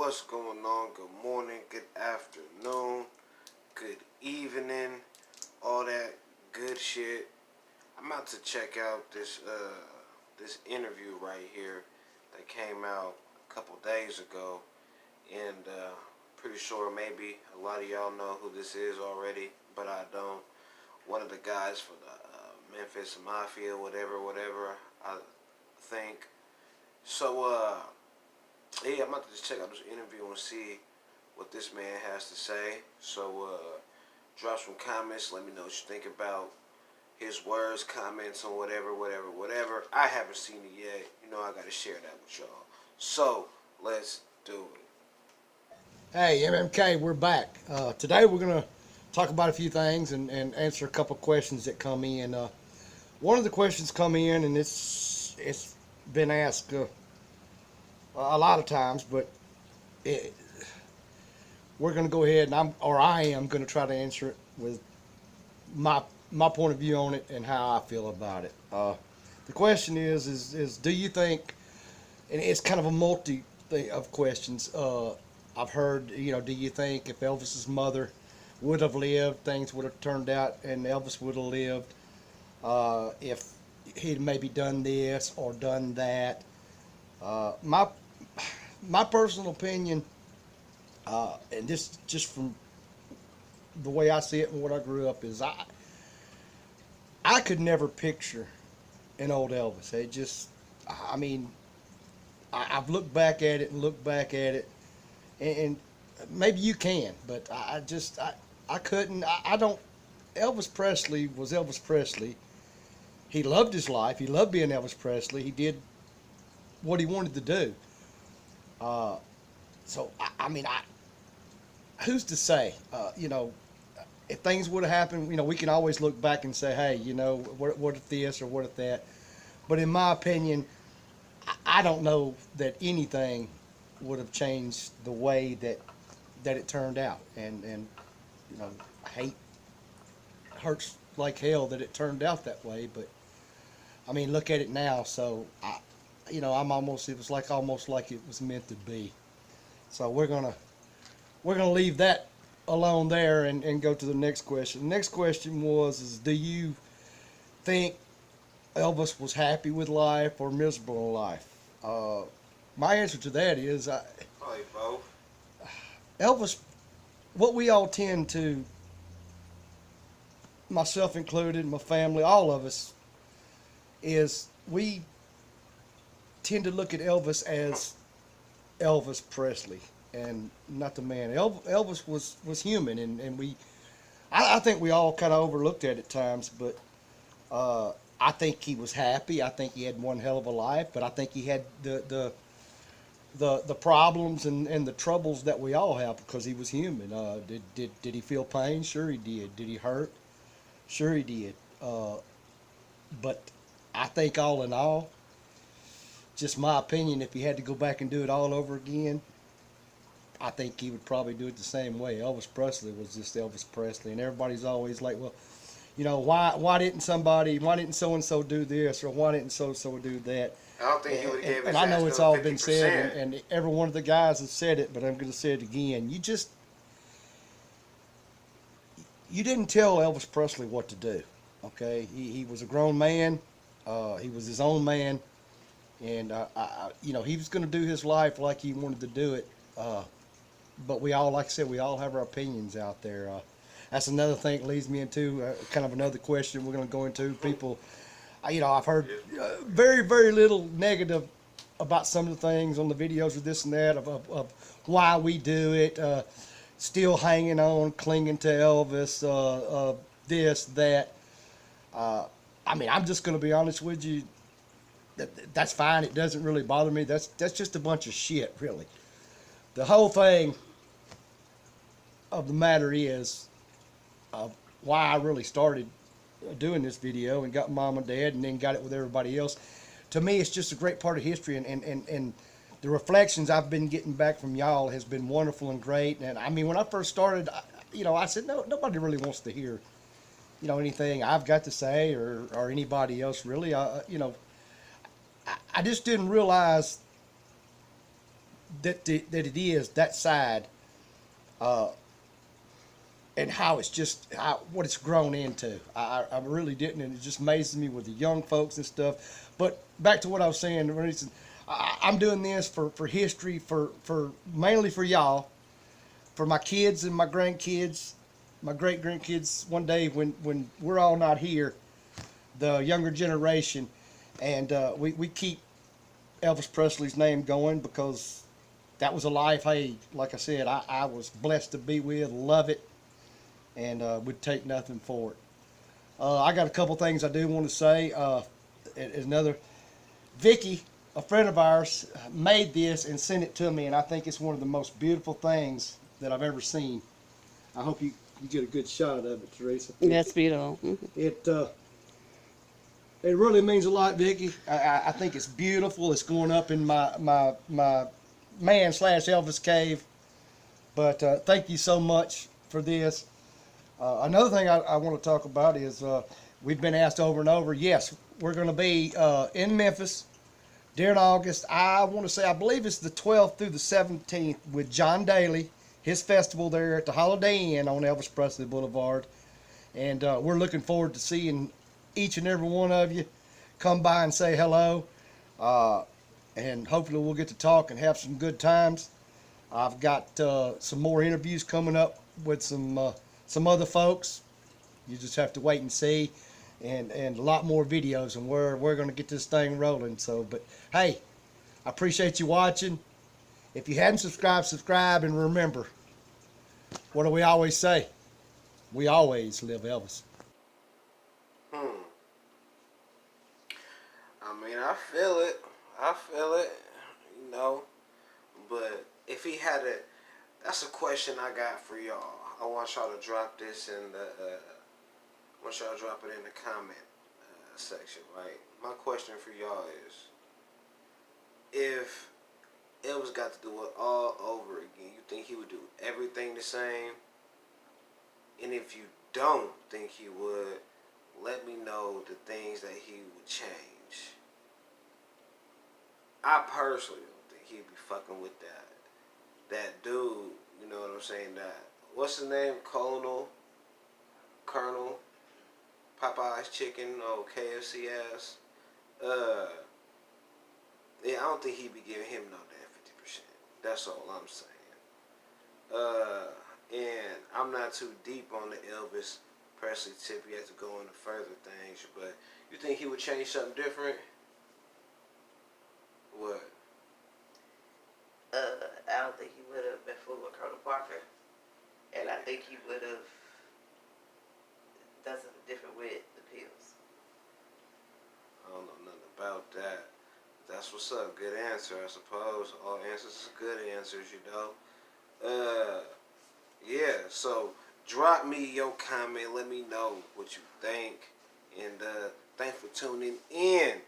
What's going on? Good morning, good afternoon, good evening, all that good shit. I'm about to check out this interview right here that came out a couple days ago, and pretty sure maybe a lot of y'all know who this is already, but I don't. One of the guys for the Memphis Mafia, whatever, I think. So, yeah, I'm about to just check out this interview and see what this man has to say. So, drop some comments. Let me know what you think about his words, comments on whatever. I haven't seen it yet. You know, I got to share that with y'all. So, let's do it. Hey, MMK, we're back. Today we're going to talk about a few things and answer a couple questions that come in. One of the questions come in, and it's been asked a lot of times, but we're going to go ahead and I am going to try to answer it with my point of view on it and how I feel about it. The question is do you think, and it's kind of a multi thing of questions. I've heard, do you think if Elvis's mother would have lived, things would have turned out and Elvis would have lived? If he'd maybe done this or done that. My personal opinion, and this just from the way I see it and what I grew up, is I could never picture an old Elvis. It just, I mean, I've looked back at it and looked back at it, and maybe you can, but I couldn't. I don't. Elvis Presley was Elvis Presley. He loved his life. He loved being Elvis Presley. He did what he wanted to do. So I mean, who's to say? If things would have happened, we can always look back and say, hey, what if this or what if that? But in my opinion, I don't know that anything would have changed the way that it turned out. And I hate, hurts like hell that it turned out that way. But I mean, look at it now. So I'm almost, it was almost like it was meant to be. So we're gonna leave that alone there and go to the next question. The next question was, do you think Elvis was happy with life or miserable in life? My answer to that is, Probably both. Elvis, what we all tend to, myself included, my family, all of us, is we tend to look at Elvis as Elvis Presley and not the man. Elvis was human, and I think we all kind of overlooked that at times, but I think he was happy. I think he had one hell of a life, but I think he had the problems and the troubles that we all have because he was human. Did he feel pain? Sure he did. Did he hurt? Sure he did. But I think all in all, just my opinion, if he had to go back and do it all over again, I think he would probably do it the same way. Elvis Presley was just Elvis Presley, and everybody's always like, well, why didn't so and so do this, or why didn't so do that? I don't think he would have gave his And I know ass it's to all 50%. been said, and every one of the guys has said it, but I'm going to say it again. You didn't tell Elvis Presley what to do. Okay, he was a grown man. He was his own man, and he was going to do his life like he wanted to do it. But we all, like I said, we all have our opinions out there. That's another thing that leads me into kind of another question we're going to go into. People, I've heard very, very little negative about some of the things on the videos or this and that of why we do it. Still hanging on, clinging to Elvis, this, that. I mean, I'm just going to be honest with you. That's fine. It doesn't really bother me. That's just a bunch of shit, really. The whole thing of the matter is why I really started doing this video and got mom and dad and then got it with everybody else. To me, it's just a great part of history, and the reflections I've been getting back from y'all has been wonderful and great. And I mean, when I first started, I said, no, nobody really wants to hear, anything I've got to say or anybody else really. I just didn't realize that it is that side, and how it's just what it's grown into. I really didn't, and it just amazes me with the young folks and stuff. But back to what I was saying, I'm doing this for history, for mainly for y'all, for my kids and my grandkids, my great grandkids. One day when we're all not here, the younger generation, and we keep Elvis Presley's name going because that was a life. Hey, like I said, I was blessed to be with, love it, and would take nothing for it. I got a couple things I do want to say. Another, Vicky, a friend of ours, made this and sent it to me, and I think it's one of the most beautiful things that I've ever seen. I hope you get a good shot of it, Teresa. That's beautiful. It really means a lot, Vicky. I think it's beautiful. It's going up in my man/Elvis cave. But thank you so much for this. Another thing I want to talk about is we've been asked over and over. Yes, we're going to be in Memphis during August. I want to say, I believe it's the 12th through the 17th with John Daly, his festival there at the Holiday Inn on Elvis Presley Boulevard. And we're looking forward to seeing each and every one of you come by and say hello. And hopefully we'll get to talk and have some good times. I've got some more interviews coming up with some other folks. You just have to wait and see. And a lot more videos, and we're going to get this thing rolling. So, but hey, I appreciate you watching. If you hadn't subscribed, subscribe, and remember, what do we always say? We always live Elvis. I mean, I feel it. You know. But if he had a, that's a question I got for y'all. I want y'all to drop this in the, I want y'all to drop it in the comment section, right? My question for y'all is, if Elvis got to do it all over again, you think he would do everything the same? And if you don't think he would, let me know the things that he would change. I personally don't think he'd be fucking with that dude, you know what I'm saying, that, what's his name, Colonel, Popeye's chicken, KFC ass, yeah, I don't think he'd be giving him no damn 50%, that's all I'm saying. And I'm not too deep on the Elvis Presley tip yet to go into further things, but you think he would change something different? What? I don't think he would have been fooling with Colonel Parker. And I think he would have done something different with the pills. I don't know nothing about that. That's what's up. Good answer, I suppose. All answers are good answers, you know. Yeah, so drop me your comment. Let me know what you think. And thanks for tuning in.